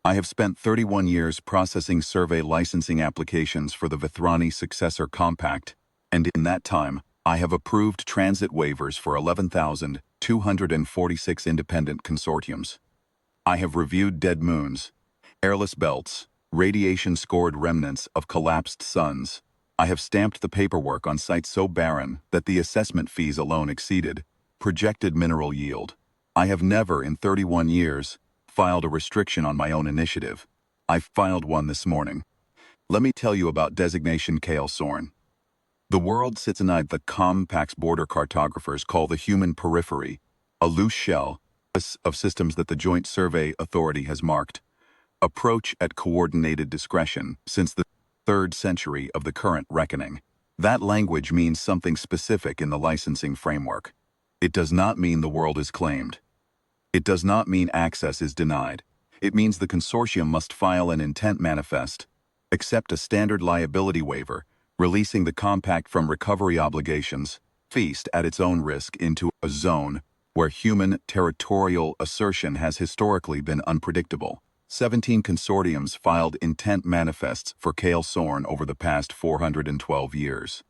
I have spent 31 years processing survey licensing applications for the Vithrani Successor Compact, and in that time, I have approved transit waivers for 11,246 independent consortiums. I have reviewed dead moons, airless belts, radiation-scored remnants of collapsed suns. I have stamped the paperwork on sites so barren that the assessment fees alone exceeded projected mineral yield. I have never, in 31 years, filed a restriction on my own initiative. I filed one this morning. Let me tell you about designation kael-sorn. The world sits inside the compact's border cartographers call the human periphery, a loose shell of systems that the Joint Survey Authority has marked. Approach at coordinated discretion since the 3rd century of the current reckoning. That language means something specific in the licensing framework. It does not mean the world is claimed. It does not mean access is denied. It means the consortium must file an intent manifest, accept a standard liability waiver, releasing the compact from recovery obligations, feast at its own risk into a zone where human territorial assertion has historically been unpredictable. 17 consortiums filed intent manifests for kael-sorn over the past 412 years.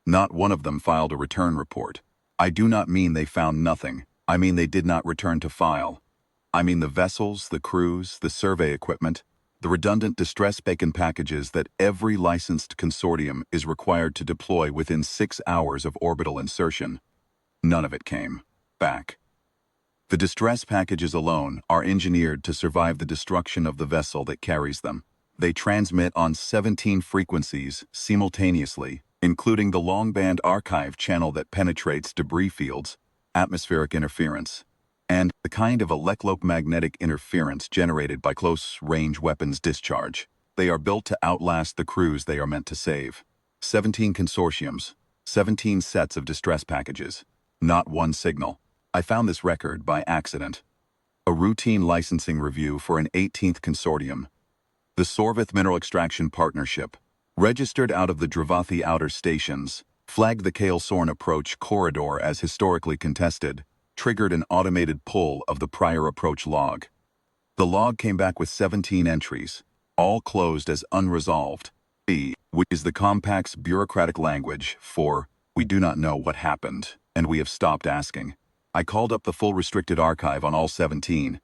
Not one of them filed a return report. I do not mean they found nothing. I mean they did not return to file. I mean the vessels, the crews, the survey equipment, the redundant distress beacon packages that every licensed consortium is required to deploy within 6 hours of orbital insertion. None of it came back. The distress packages alone are engineered to survive the destruction of the vessel that carries them. They transmit on 17 frequencies simultaneously, including the long-band archive channel that penetrates debris fields, atmospheric interference, and the kind of electromagnetic interference generated by close-range weapons discharge. They are built to outlast the crews they are meant to save. 17 consortiums, 17 sets of distress packages, not one signal. I found this record by accident. A routine licensing review for an 18th consortium. The Sorvith Mineral Extraction Partnership, registered out of the Dravathi outer stations, flagged the kael-sorn approach corridor as historically contested, triggered an automated pull of the prior approach log. The log came back with 17 entries, all closed as unresolved. Which is the compact's bureaucratic language for, we do not know what happened, and we have stopped asking. I called up the full restricted archive on all 17.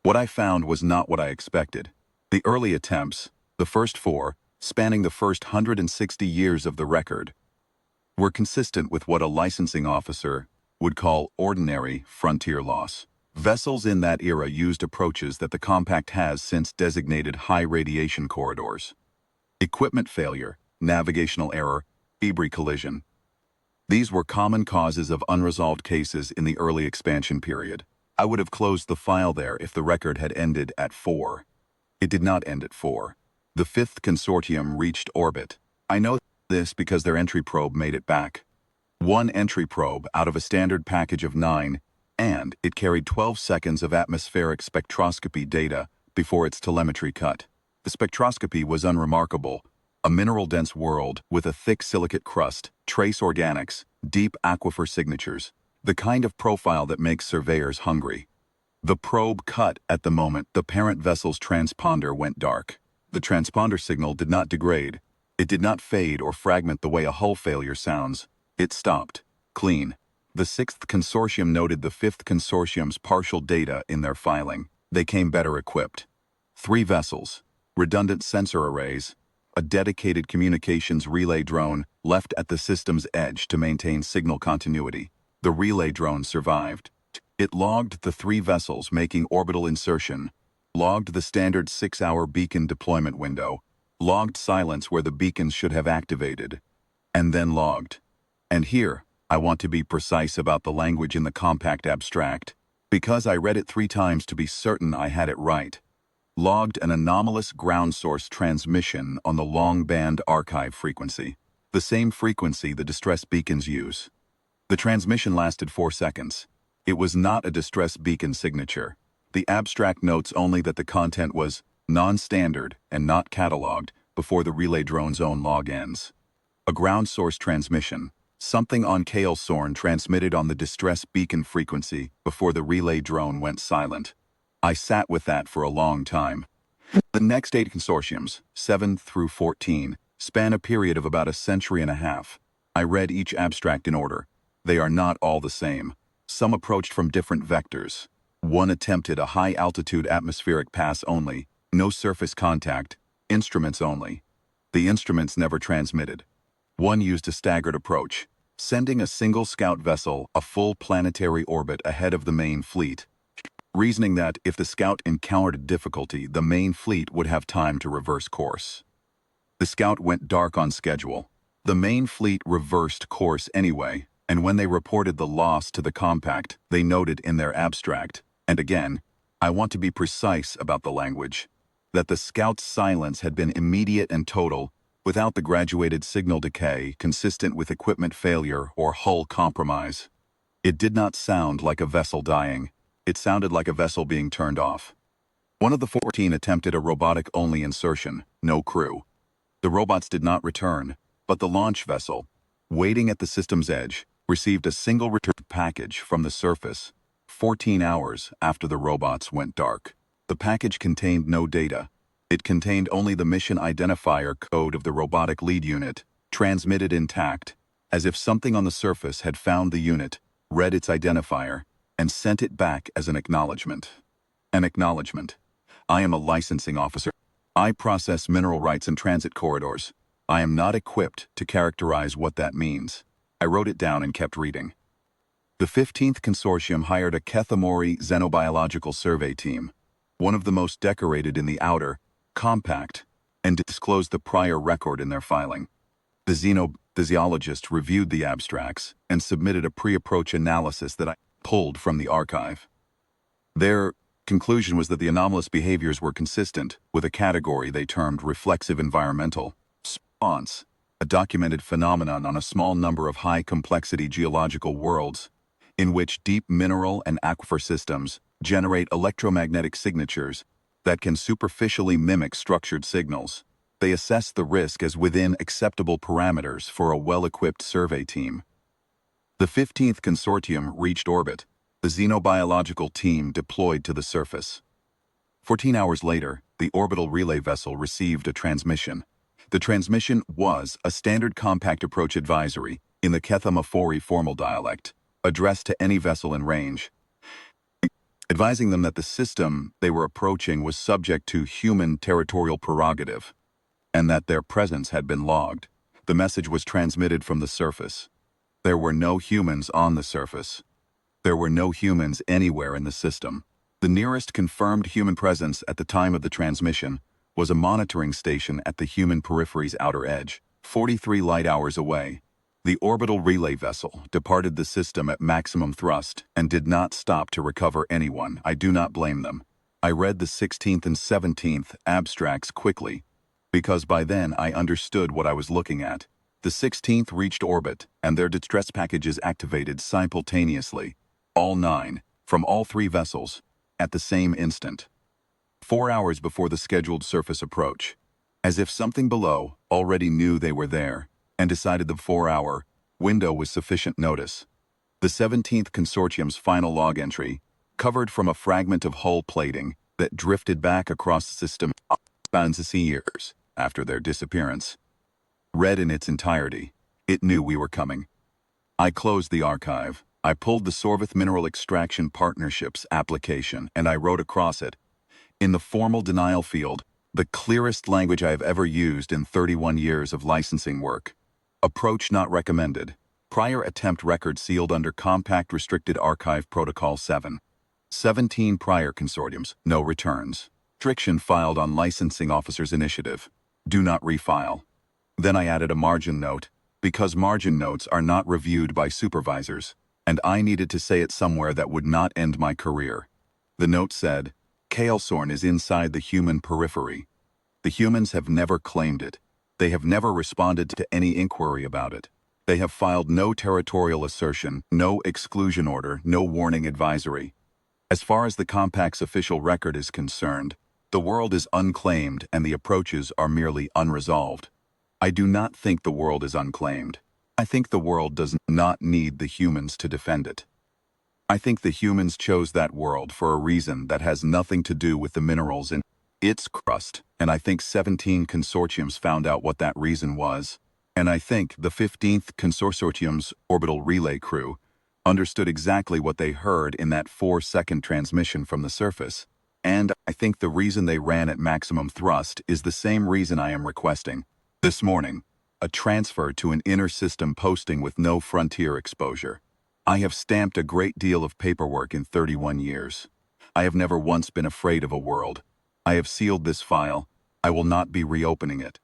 What I found was not what I expected. The early attempts, the first 4, spanning the first 160 years of the record, were consistent with what a licensing officer would call ordinary frontier loss. Vessels in that era used approaches that the compact has since designated high radiation corridors. Equipment failure, navigational error, debris collision. These were common causes of unresolved cases in the early expansion period. I would have closed the file there if the record had ended at 4. It did not end at 4. The 5th consortium reached orbit. I know this because their entry probe made it back. One entry probe out of a standard package of 9, and it carried 12 seconds of atmospheric spectroscopy data before its telemetry cut. The spectroscopy was unremarkable. A mineral-dense world with a thick silicate crust, trace organics, deep aquifer signatures, the kind of profile that makes surveyors hungry. The probe cut at the moment the parent vessel's transponder went dark. The transponder signal did not degrade. It did not fade or fragment the way a hull failure sounds. It stopped. Clean. The 6th consortium noted the 5th consortium's partial data in their filing. They came better equipped. 3 vessels, redundant sensor arrays, a dedicated communications relay drone left at the system's edge to maintain signal continuity. The relay drone survived. It logged the 3 vessels making orbital insertion, logged the standard 6-hour beacon deployment window, logged silence where the beacons should have activated, and then logged. And here, I want to be precise about the language in the compact abstract, because I read it 3 times to be certain I had it right. Logged an anomalous ground source transmission on the long-band archive frequency, the same frequency the distress beacons use. The transmission lasted 4 seconds. It was not a distress beacon signature. The abstract notes only that the content was non-standard and not cataloged before the relay drone's own log ends. A ground source transmission, something on kael-sorn transmitted on the distress beacon frequency before the relay drone went silent. I sat with that for a long time. The next 8 consortiums, 7 through 14, span a period of about a century and a half. I read each abstract in order. They are not all the same. Some approached from different vectors. One attempted a high-altitude atmospheric pass only, no surface contact, instruments only. The instruments never transmitted. One used a staggered approach, sending a single scout vessel a full planetary orbit ahead of the main fleet, reasoning that if the scout encountered difficulty, the main fleet would have time to reverse course. The scout went dark on schedule. The main fleet reversed course anyway, and when they reported the loss to the compact, they noted in their abstract, and again, I want to be precise about the language, that the scout's silence had been immediate and total, without the graduated signal decay consistent with equipment failure or hull compromise. It did not sound like a vessel dying. It sounded like a vessel being turned off. One of the 14 attempted a robotic-only insertion, no crew. The robots did not return, but the launch vessel, waiting at the system's edge, received a single return package from the surface 14 hours after the robots went dark. The package contained no data. It contained only the mission identifier code of the robotic lead unit, transmitted intact, as if something on the surface had found the unit, read its identifier, and sent it back as an acknowledgement. An acknowledgement. I am a licensing officer. I process mineral rights and transit corridors. I am not equipped to characterize what that means. I wrote it down and kept reading. The 15th Consortium hired a Kethamori xenobiological survey team, one of the most decorated in the outer, compact, and disclosed the prior record in their filing. The xenophysiologist reviewed the abstracts and submitted a pre-approach analysis that I pulled from the archive. Their conclusion was that the anomalous behaviors were consistent with a category they termed reflexive environmental response, a documented phenomenon on a small number of high-complexity geological worlds, in which deep mineral and aquifer systems generate electromagnetic signatures that can superficially mimic structured signals. They assess the risk as within acceptable parameters for a well-equipped survey team. The 15th Consortium reached orbit. The xenobiological team deployed to the surface. 14 hours later, the orbital relay vessel received a transmission. The transmission was a standard compact approach advisory in the Kethamori formal dialect, addressed to any vessel in range, advising them that the system they were approaching was subject to human territorial prerogative, and that their presence had been logged. The message was transmitted from the surface. There were no humans on the surface. There were no humans anywhere in the system. The nearest confirmed human presence at the time of the transmission was a monitoring station at the human periphery's outer edge, 43 light hours away. The orbital relay vessel departed the system at maximum thrust and did not stop to recover anyone. I do not blame them. I read the 16th and 17th abstracts quickly, because by then I understood what I was looking at. The 16th reached orbit, and their distress packages activated simultaneously, all 9, from all 3 vessels, at the same instant. 4 hours before the scheduled surface approach, as if something below already knew they were there, and decided the 4-hour window was sufficient notice. The 17th Consortium's final log entry covered from a fragment of hull plating that drifted back across the system years after their disappearance. Read in its entirety, it knew we were coming. I closed the archive. I pulled the Sorvith Mineral Extraction Partnerships application and I wrote across it, in the formal denial field, the clearest language I have ever used in 31 years of licensing work. Approach not recommended. Prior attempt record sealed under Compact Restricted Archive Protocol 7. 17 prior consortiums, no returns. Restriction filed on licensing officer's initiative. Do not refile. Then I added a margin note, because margin notes are not reviewed by supervisors, and I needed to say it somewhere that would not end my career. The note said, kael-sorn is inside the human periphery. The humans have never claimed it. They have never responded to any inquiry about it. They have filed no territorial assertion, no exclusion order, no warning advisory. As far as the Compact's official record is concerned, the world is unclaimed and the approaches are merely unresolved. I do not think the world is unclaimed. I think the world does not need the humans to defend it. I think the humans chose that world for a reason that has nothing to do with the minerals in It's crust, and I think 17 consortiums found out what that reason was. And I think the 15th consortium's orbital relay crew understood exactly what they heard in that 4-second transmission from the surface. And I think the reason they ran at maximum thrust is the same reason I am requesting, this morning, a transfer to an inter-system posting with no frontier exposure. I have stamped a great deal of paperwork in 31 years. I have never once been afraid of a world. I have sealed this file. I will not be reopening it.